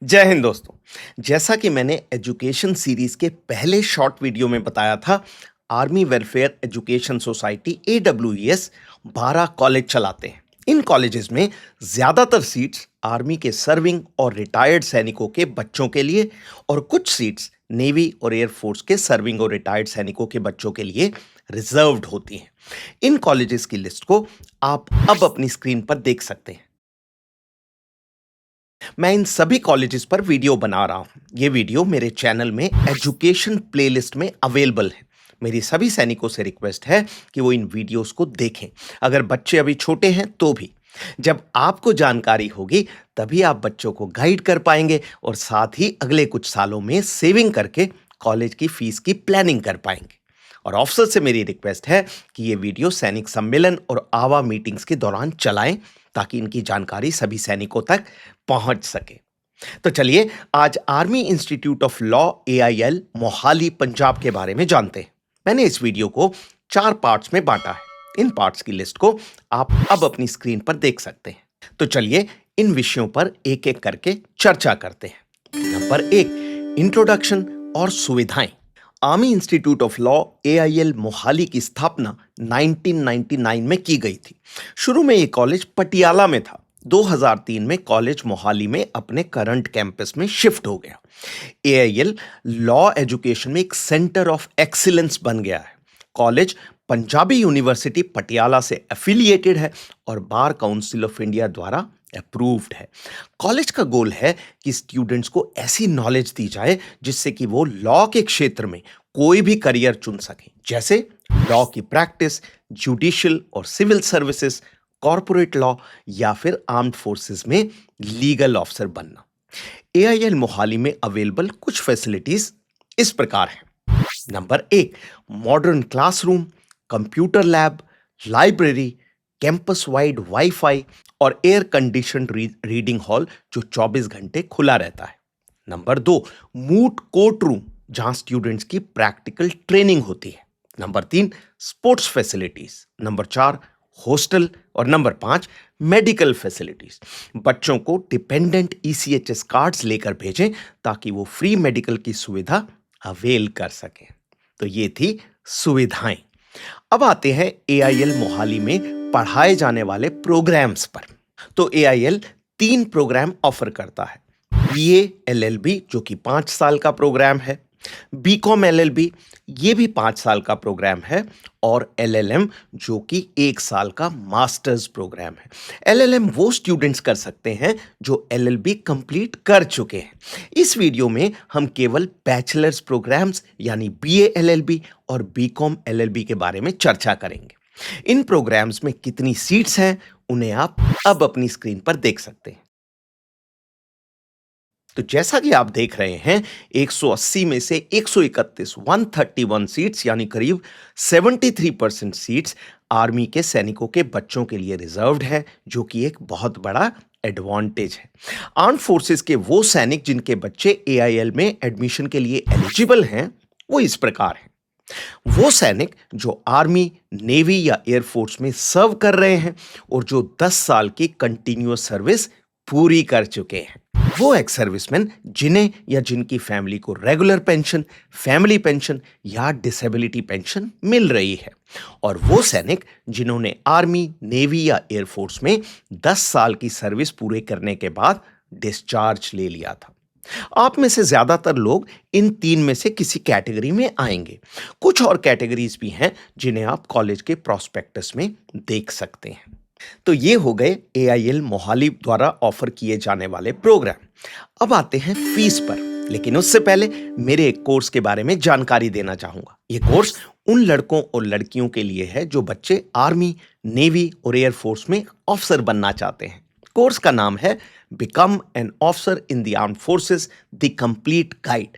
जय हिंद दोस्तों। जैसा कि मैंने एजुकेशन सीरीज के पहले शॉर्ट वीडियो में बताया था, army welfare education society AWES 12 college चलाते हैं। इन कॉलेजेस में ज़्यादातर सीट्स आर्मी के सर्विंग और रिटायर्ड सैनिकों के बच्चों के लिए और कुछ सीट्स नेवी और एयरफोर्स के सर्विंग और रिटायर्ड सैनिकों के बच्चों के लिए रिजर्व्ड होती हैं। इन कॉलेजेस की लिस्ट को आप अब अपनी स्क्रीन पर देख सकते हैं। मैं इन सभी कॉलेजेस पर वीडियो बना रहा हूं। ये वीडियो मेरे चैनल में एजुकेशन प्लेलिस्ट में अवेलेबल है। मेरी सभी सैनिकों से रिक्वेस्ट है कि वो इन वीडियोस को देखें। अगर बच्चे अभी छोटे हैं तो भी। जब आपको जानकारी होगी तभी आप बच्चों को गाइड कर पाएंगे और साथ ही अगले कुछ सालों में सेविंग करके कॉलेज की फीस की प्लानिंग कर पाएंगे। और ऑफिसर से मेरी रिक्वेस्ट है कि ये वीडियो सैनिक सम्मेलन और आवा मीटिंग्स के दौरान चलाएं ताकि इनकी जानकारी सभी सैनिकों तक पहुंच सके। तो चलिए आज army institute of law AIL Mohali Punjab के बारे में जानते हैं। मैंने इस वीडियो को 4 पार्ट्स में बांटा है। इन पार्ट्स की लिस्ट को आप अब अपनी स्क्रीन पर देख सकते हैं। तो चलिए इन विषयों पर एक एक करके चर्चा करते हैं। नंबर 1, इंट्रोडक्शन और सुविधाएं। Army institute of law AIL Mohali की स्थापना 1999 में की गई थी। शुरू में ये कॉलेज पटियाला में था। 2003 में कॉलेज मोहाली में अपने करंट कैंपस में शिफ्ट हो गया। AIL लॉ एजुकेशन में एक सेंटर ऑफ एक्सीलेंस बन गया है। कॉलेज पंजाबी यूनिवर्सिटी पटियाला से एफिलिएटेड है और बार काउंसिल ऑफ इंडिया द्वारा अप्रूव्ड है। कॉलेज का गोल है कि स्टूडेंट्स को ऐसी नॉलेज दी जाए जिससे कि वो लॉ के क्षेत्र में कोई भी करियर चुन सकें, जैसे लॉ की प्रैक्टिस, जुडिशियल और सिविल सर्विसेज, कॉर्पोरेट लॉ या फिर आर्म्ड फोर्सेस में लीगल ऑफिसर बनना। AIL मोहाली में अवेलेबल कुछ फैसिलिटीज इस प्रकार हैं। Number 1, modern classroom, computer lab, library, campus wide wifi और एयर कंडीशन रीडिंग हॉल जो 24 घंटे खुला रहता है। नंबर 2, मूट कोर्ट रूम जहां स्टूडेंट्स की प्रैक्टिकल ट्रेनिंग होती है। Number 3, sports facilities. Number 4, hostel और नंबर 5, मेडिकल फैसिलिटीज। बच्चों को डिपेंडेंट ECHS कार्ड्स लेकर भेजें ताकि वो फ्री मेडिकल की सुविधा अवेल कर सकें। तो ये थी सुविधाएं। अब आते हैं AIL मोहाली में पढ़ाए जाने वाले प्रोग्राम्स पर। तो AIL 3 प्रोग्राम ऑफर करता है। BA LLB जो कि 5 साल का प्रोग्राम है, BCom LLB ये भी 5 साल का प्रोग्राम है और LLM जो कि 1 साल का मास्टर्स प्रोग्राम है। LLM वो स्टूडेंट्स कर सकते हैं जो LLB कंप्लीट कर चुके हैं। इस वीडियो में हम केवल बैचलर्स प्रोग्राम्स यानी BA LLB और BCom LLB के बारे में चर्चा करेंगे। इन प्रोग्राम्स में कितनी सीट्स हैं उन्हें आप अब अपनी स्क्रीन पर देख सकते हैं। तो जैसा कि आप देख रहे हैं 180 में से 131 सीट्स यानी करीब 73% सीट्स आर्मी के सैनिकों के बच्चों के लिए रिजर्व्ड है, जो कि एक बहुत बड़ा एडवांटेज है। आर्म फोर्सेस के वो सैनिक जिनके बच्चे AIL में एडमिशन के लिए एलिजिबल हैं वो इस प्रकार हैं। वो सैनिक जो आर्मी, नेवी या एयरफोर्स में सर्व कर रहे हैं और जो 10 साल की कंटिन्यूअस सर्विस पूरी कर चुके हैं। वो एक्स सर्विसमैन जिन्हें या जिनकी फैमिली को रेगुलर पेंशन, फैमिली पेंशन या डिसेबिलिटी पेंशन मिल रही है। और वो सैनिक जिन्होंने आर्मी, नेवी या एयरफोर्स में 10 साल की सर्विस पूरे करने के बाद डिस्चार्ज ले लिया था। आप में से ज्यादातर लोग इन 3 में से किसी कैटेगरी में आएंगे। कुछ और कैटेगरीज भी हैं जिन्हें आप कॉलेज के प्रोस्पेक्टस में देख सकते हैं। तो ये हो गए AIL मोहाली द्वारा ऑफर किए जाने वाले प्रोग्राम। अब आते हैं फीस पर, लेकिन उससे पहले मेरे एक कोर्स के बारे में जानकारी देना चाहूंगा। ये कोर्स उन लड़कों और लड़कियों के लिए है जो बच्चे आर्मी, नेवी और एयरफोर्स में ऑफिसर बनना चाहते हैं। कोर्स का नाम है become an officer in the armed forces the complete guide.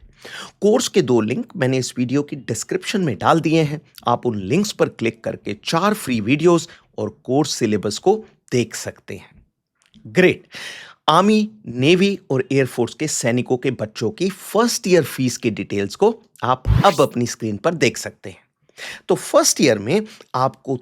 Course के 2 लिंक मैंने इस वीडियो की डिस्क्रिप्शन में डाल दिए हैं। आप उन लिंक्स पर क्लिक करके 4 फ्री वीडियोस और कोर्स सिलेबस को देख सकते हैं। ग्रेट। आर्मी, नेवी और एयरफोर्स के सैनिकों के बच्चों की फर्स्ट ईयर फीस की डिटेल्स को आप अब अपनी स्क्रीन पर देख सकते हैं। तो फर्स्ट ईयर में आपको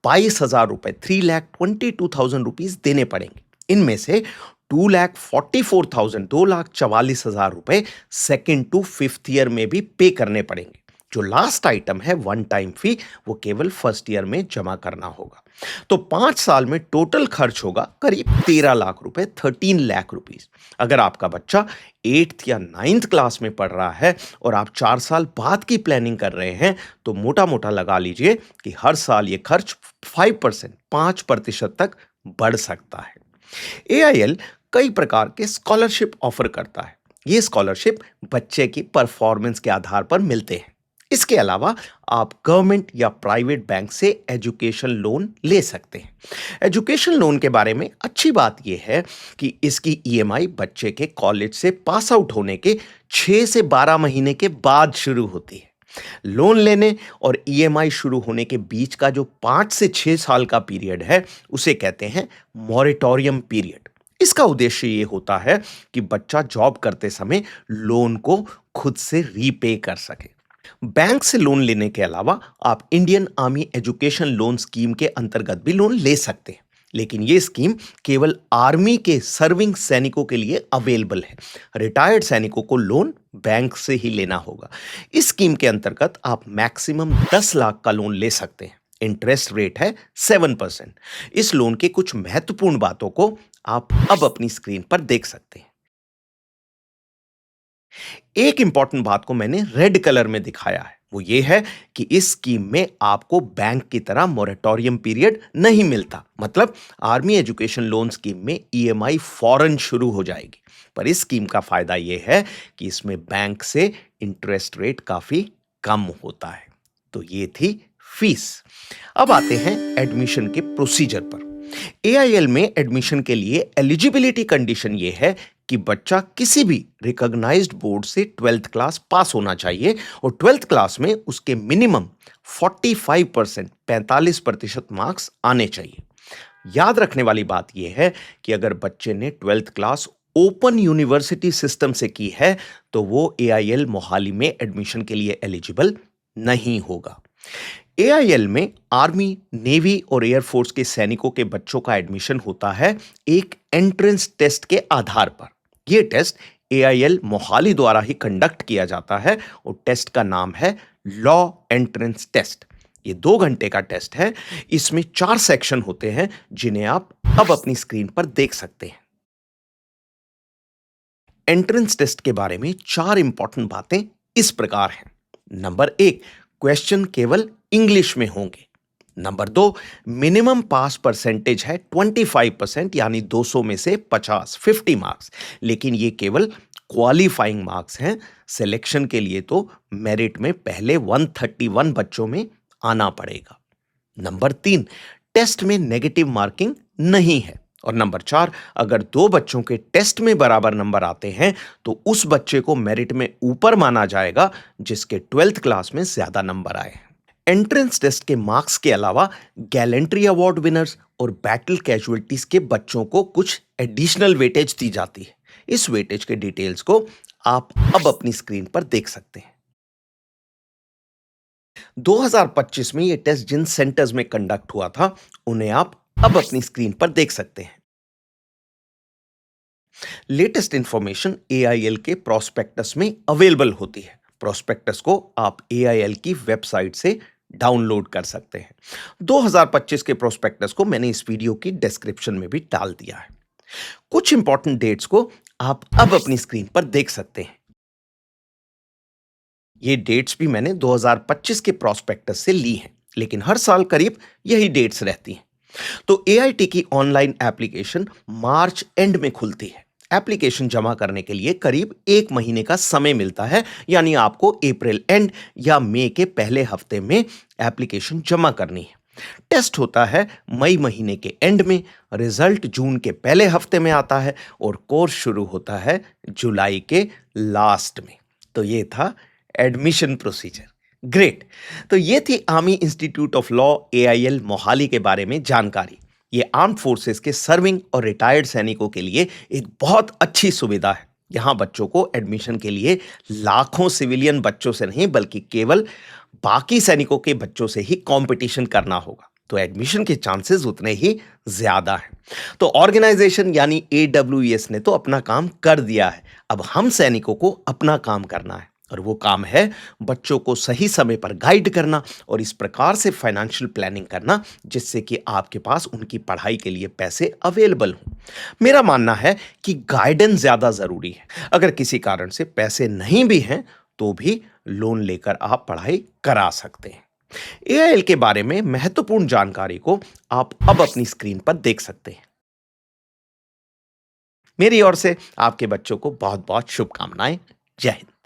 ₹22,000 ₹3,22,000 देने पड़ेंगे। इनमें से ₹2,44,000 ₹2,44,000 सेकेंड टू फिफ्थ ईयर में भी पे करने पड़ेंगे। जो लास्ट आइटम है वन टाइम फी, वो केवल फर्स्ट ईयर में जमा करना होगा। तो 5 साल में टोटल खर्च होगा करीब 13 लाख रुपए, 13 लाख रुपीस। अगर आपका बच्चा 8th या 9th क्लास में पढ़ रहा है और आप 4 साल बाद की प्लानिंग कर रहे हैं, तो मोटा मोटा लगा लीजिए कि हर साल ये खर्च 5%, 5% तक बढ़ सकता है। एआईएल कई प्रकार के स्कॉलरशिप ऑफर करता है। ये स्कॉलरशिप बच्चे की परफॉर्मेंस के आधार पर मिलते हैं। इसके अलावा आप गवर्नमेंट या प्राइवेट बैंक से एजुकेशन लोन ले सकते हैं। एजुकेशन लोन के बारे में अच्छी बात यह है कि इसकी ईएमआई बच्चे के कॉलेज से पास आउट होने के 6 से 12 महीने के बाद शुरू होती है। लोन लेने और ईएमआई शुरू होने के बीच का जो 5 से 6 साल का पीरियड है, उसे कहते हैं मॉरेटोरियम पीरियड। इसका उद्देश्य ये होता है कि बच्चा जॉब करते समय लोन को खुद से रीपे कर सके। बैंक से लोन लेने के अलावा आप Indian army education loan scheme के अंतर्गत भी लोन ले सकते हैं, लेकिन यह स्कीम केवल आर्मी के सर्विंग सैनिकों के लिए अवेलेबल है। रिटायर्ड सैनिकों को लोन बैंक से ही लेना होगा। इस स्कीम के अंतर्गत आप मैक्सिमम 10 लाख का लोन ले सकते हैं। इंटरेस्ट रेट है 7%। इस लोन के कुछ महत्वपूर्ण बातों को आप अब अपनी स्क्रीन पर देख सकते हैं। एक इंपॉर्टेंट बात को मैंने रेड कलर में दिखाया है, वो ये है कि इस स्कीम में आपको बैंक की तरह मोरेटोरियम पीरियड नहीं मिलता। मतलब आर्मी एजुकेशन लोन स्कीम में ईएमआई फौरन शुरू हो जाएगी, पर इस स्कीम का फायदा यह है कि इसमें बैंक से इंटरेस्ट रेट काफी कम होता है। तो ये थी फीस। अब आते हैं एडमिशन के प्रोसीजर पर। एआईएल में एडमिशन के लिए एलिजिबिलिटी कंडीशन ये है कि बच्चा किसी भी रिकॉग्नाइज्ड बोर्ड से 12th क्लास पास होना चाहिए और 12th क्लास में उसके मिनिमम 45% मार्क्स आने चाहिए। याद रखने वाली बात यह है कि अगर बच्चे ने 12th class open university system से की है, तो वो एआईएल मोहाली में एडमिशन के लिए एलिजिबल नहीं होगा। एआईएल में आर्मी, नेवी और एयरफोर्स के सैनिकों के बच्चों का एडमिशन होता है एक एंट्रेंस टेस्ट के आधार पर। यह टेस्ट एआईएल मोहाली द्वारा ही कंडक्ट किया जाता है और टेस्ट का नाम है लॉ एंट्रेंस टेस्ट। ये 2 घंटे का टेस्ट है। इसमें 4 सेक्शन होते हैं जिन्हें आप अब अपनी स्क्रीन पर देख सकते हैं। एंट्रेंस टेस्ट के बारे में 4 इंपॉर्टेंट बातें इस प्रकार हैं। नंबर 1, क्वेश्चन केवल इंग्लिश में होंगे। नंबर 2, मिनिमम पास परसेंटेज है 25%, यानी 200 में से 50 मार्क्स, लेकिन ये केवल क्वालिफाइंग मार्क्स हैं। सिलेक्शन के लिए तो मेरिट में पहले 131 बच्चों में आना पड़ेगा। नंबर 3, टेस्ट में नेगेटिव मार्किंग नहीं है। और नंबर 4, अगर 2 बच्चों के टेस्ट में बराबर नंबर आते हैं तो उस बच्चे को मेरिट में ऊपर माना जाएगा जिसके 12th क्लास में ज्यादा नंबर आए। एंट्रेंस टेस्ट के मार्क्स के अलावा गैलेंट्री अवार्ड विनर्स और बैटल कैजुअल्टीज के बच्चों को कुछ एडिशनल वेटेज दी जाती है। इस वेटेज के डिटेल्स को आप अब अपनी स्क्रीन पर देख सकते हैं। 2025 में यह टेस्ट जिन सेंटर्स में कंडक्ट हुआ था, उन्हें आप अब अपनी स्क्रीन पर देख सकते हैं। लेटेस्ट इंफॉर्मेशन एआईएल के प्रोस्पेक्टस में अवेलेबल होती है। प्रोस्पेक्टस को आप एआईएल की वेबसाइट से डाउनलोड कर सकते हैं। 2025 के प्रोस्पेक्टस को मैंने इस वीडियो की डिस्क्रिप्शन में भी डाल दिया है। कुछ इंपॉर्टेंट डेट्स को आप अब अपनी स्क्रीन पर देख सकते हैं। ये डेट्स भी मैंने 2025 के प्रोस्पेक्टस से ली हैं, लेकिन हर साल करीब यही डेट्स रहती हैं। तो एआईटी की ऑनलाइन एप्लीकेशन मार्च एंड में खुलती है। एप्लीकेशन जमा करने के लिए करीब 1 महीने का समय मिलता है, यानी आपको अप्रैल एंड या मई के पहले हफ्ते में एप्लीकेशन जमा करनी है। टेस्ट होता है मई महीने के एंड में, रिजल्ट जून के पहले हफ्ते में आता है और कोर्स शुरू होता है जुलाई के लास्ट में। तो ये था एडमिशन प्रोसीजर। ग्रेट। तो ये थी army institute of law AIL Mohali के बारे में जानकारी। ये आर्म्ड फोर्सेस के सर्विंग और रिटायर्ड सैनिकों के लिए एक बहुत अच्छी सुविधा है। यहाँ बच्चों को एडमिशन के लिए लाखों सिविलियन बच्चों से नहीं, बल्कि केवल बाकी सैनिकों के बच्चों से ही कंपटीशन करना होगा। तो एडमिशन के चांसेस उतने ही ज़्यादा हैं। तो ऑर्गेनाइज़ेशन यानी AWS ने तो अपना काम कर दिया है। अब हम सैनिकों को अपना काम करना है और वो काम है बच्चों को सही समय पर गाइड करना और इस प्रकार से फाइनेंशियल प्लानिंग करना जिससे कि आपके पास उनकी पढ़ाई के लिए पैसे अवेलेबल हों। मेरा मानना है कि गाइडेंस ज़्यादा ज़रूरी है। अगर किसी कारण से पैसे नहीं भी हैं, तो भी लोन लेकर आप पढ़ाई करा सकते हैं। AIL के बारे में महत्वपूर्ण जानकारी को आप अब अपनी स्क्रीन पर देख सकते हैं। मेरी ओर से आपके बच्चों को बहुत-बहुत शुभकामनाएं। जय हिंद।